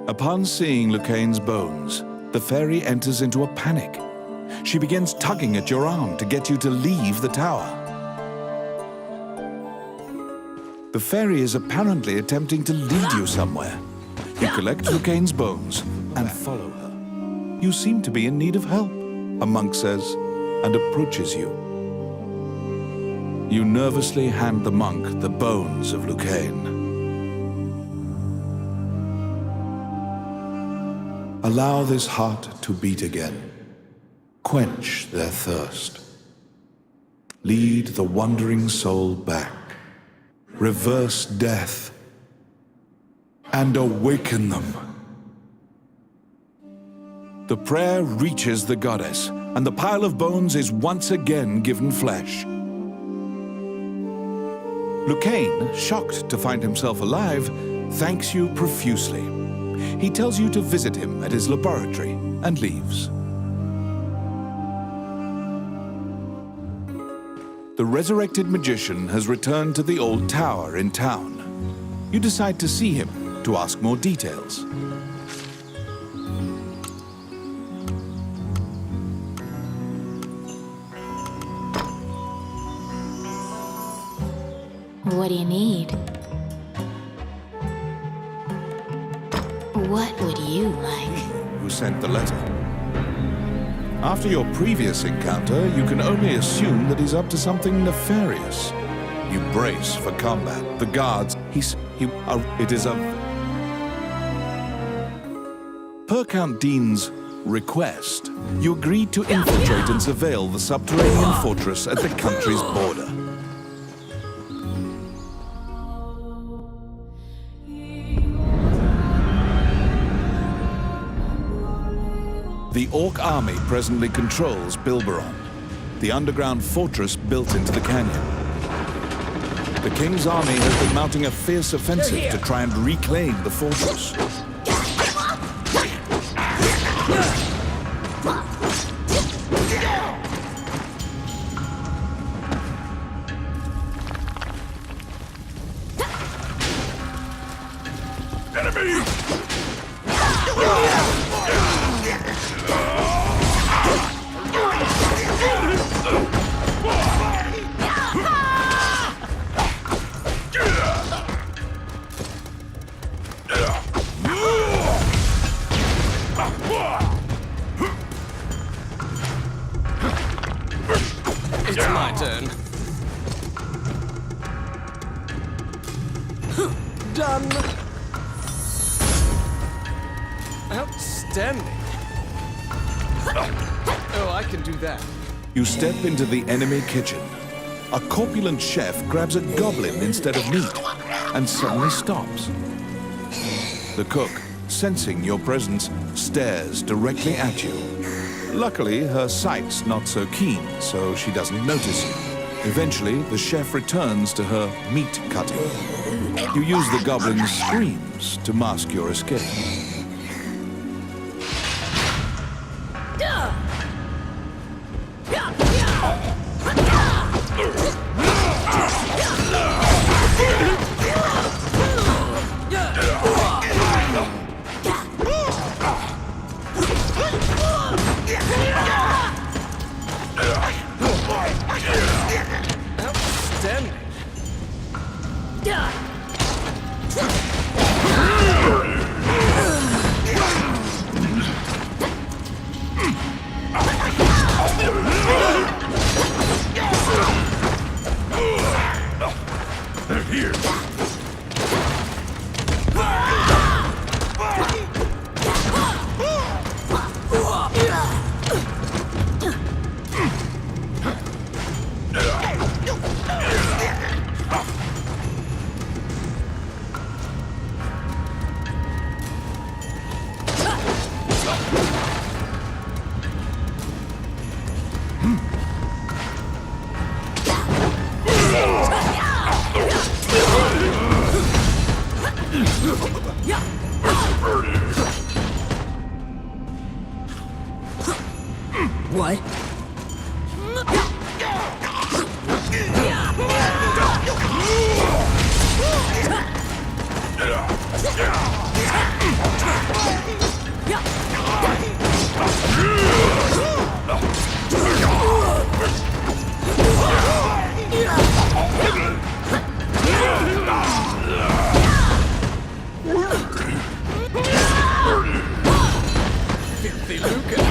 Upon seeing Lucaine's bones, the fairy enters into a panic. She begins tugging at your arm to get you to leave the tower. The fairy is apparently attempting to lead you somewhere. You collect Lucaine's bones and follow her. You seem to be in need of help, a monk says, and approaches you. You nervously hand the monk the bones of Lucaine. Allow this heart to beat again. Quench their thirst. Lead the wandering soul back. Reverse death. And awaken them. The prayer reaches the goddess, and the pile of bones is once again given flesh. Lucaine, shocked to find himself alive, thanks you profusely. He tells you to visit him at his laboratory and leaves. The resurrected magician has returned to the old tower in town. You decide to see him to ask more details. What do you need? What would you like? Who sent the letter? After your previous encounter, you can only assume that he's up to something nefarious. You brace for combat. The guards, it is a... Per Count Dean's request, you agreed to infiltrate and surveil the subterranean fortress at the country's border. The Orc army presently controls Bilberon, the underground fortress built into the canyon. The King's army has been mounting a fierce offensive to try and reclaim the fortress. It's my turn. Done. Outstanding. Oh, I can do that. You step into the enemy kitchen. A corpulent chef grabs a goblin instead of meat and suddenly stops. The cook, sensing your presence, stares directly at you. Luckily, her sight's not so keen, so she doesn't notice you. Eventually, the chef returns to her meat cutting. You use the goblin's screams to mask your escape. What? Filthy lucre.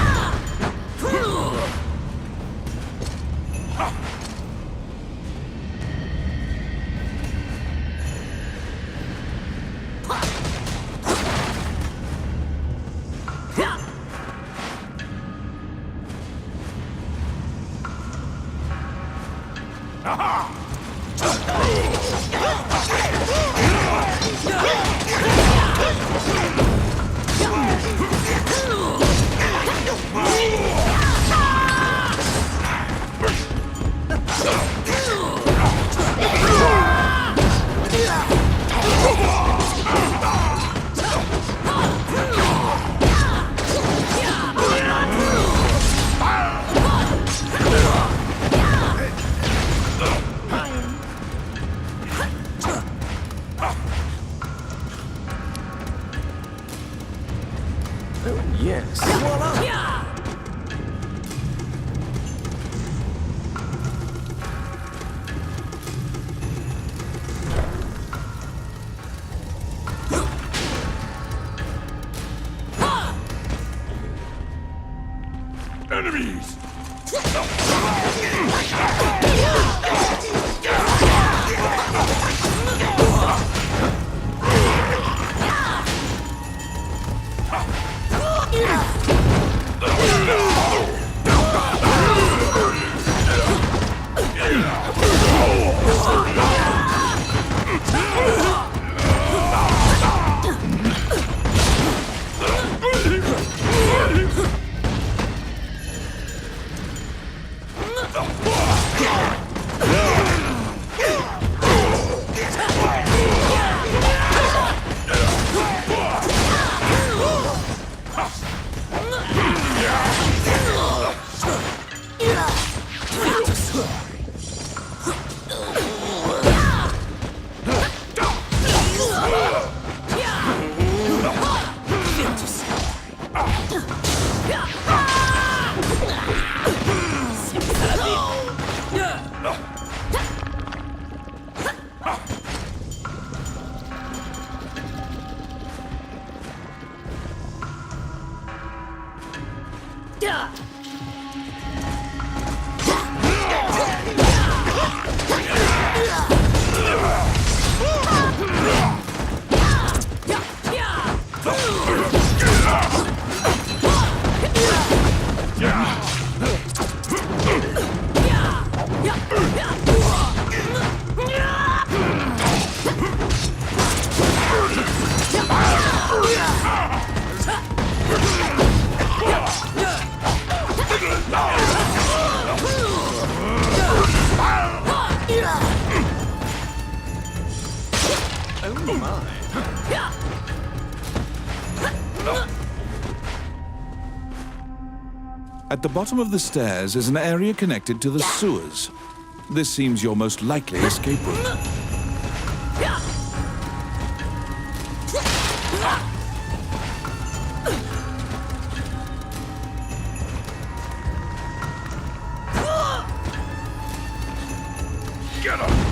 Yes. Enemies! Oh my. At the bottom of the stairs is an area connected to the sewers. This seems your most likely escape route. Get him!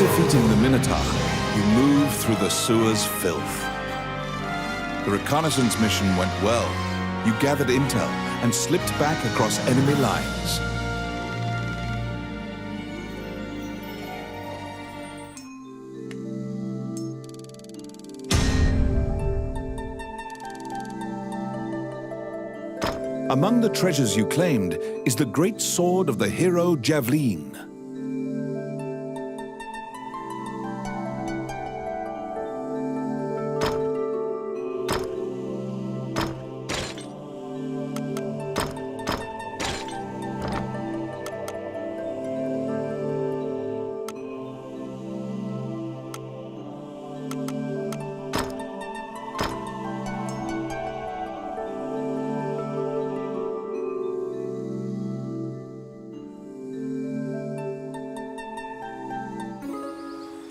defeating the Minotaur, you move through the sewer's filth. The reconnaissance mission went well. You gathered intel and slipped back across enemy lines. Among the treasures you claimed is the great sword of the hero Javelin.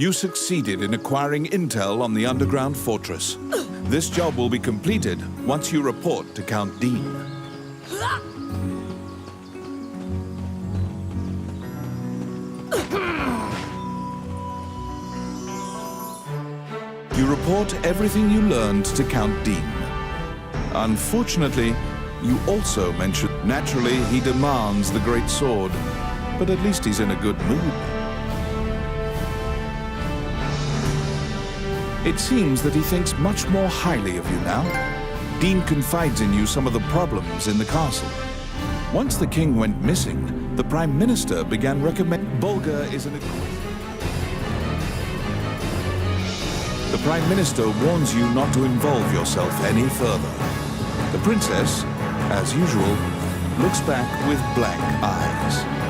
You succeeded in acquiring intel on the underground fortress. This job will be completed once you report to Count Dean. You report everything you learned to Count Dean. Unfortunately, you also mentioned naturally he demands the great sword, but at least he's in a good mood. It seems that he thinks much more highly of you now. Dean confides in you some of the problems in the castle. Once the king went missing, the Prime Minister began recommending Bulgar is an The Prime Minister warns you not to involve yourself any further. The princess, as usual, looks back with blank eyes.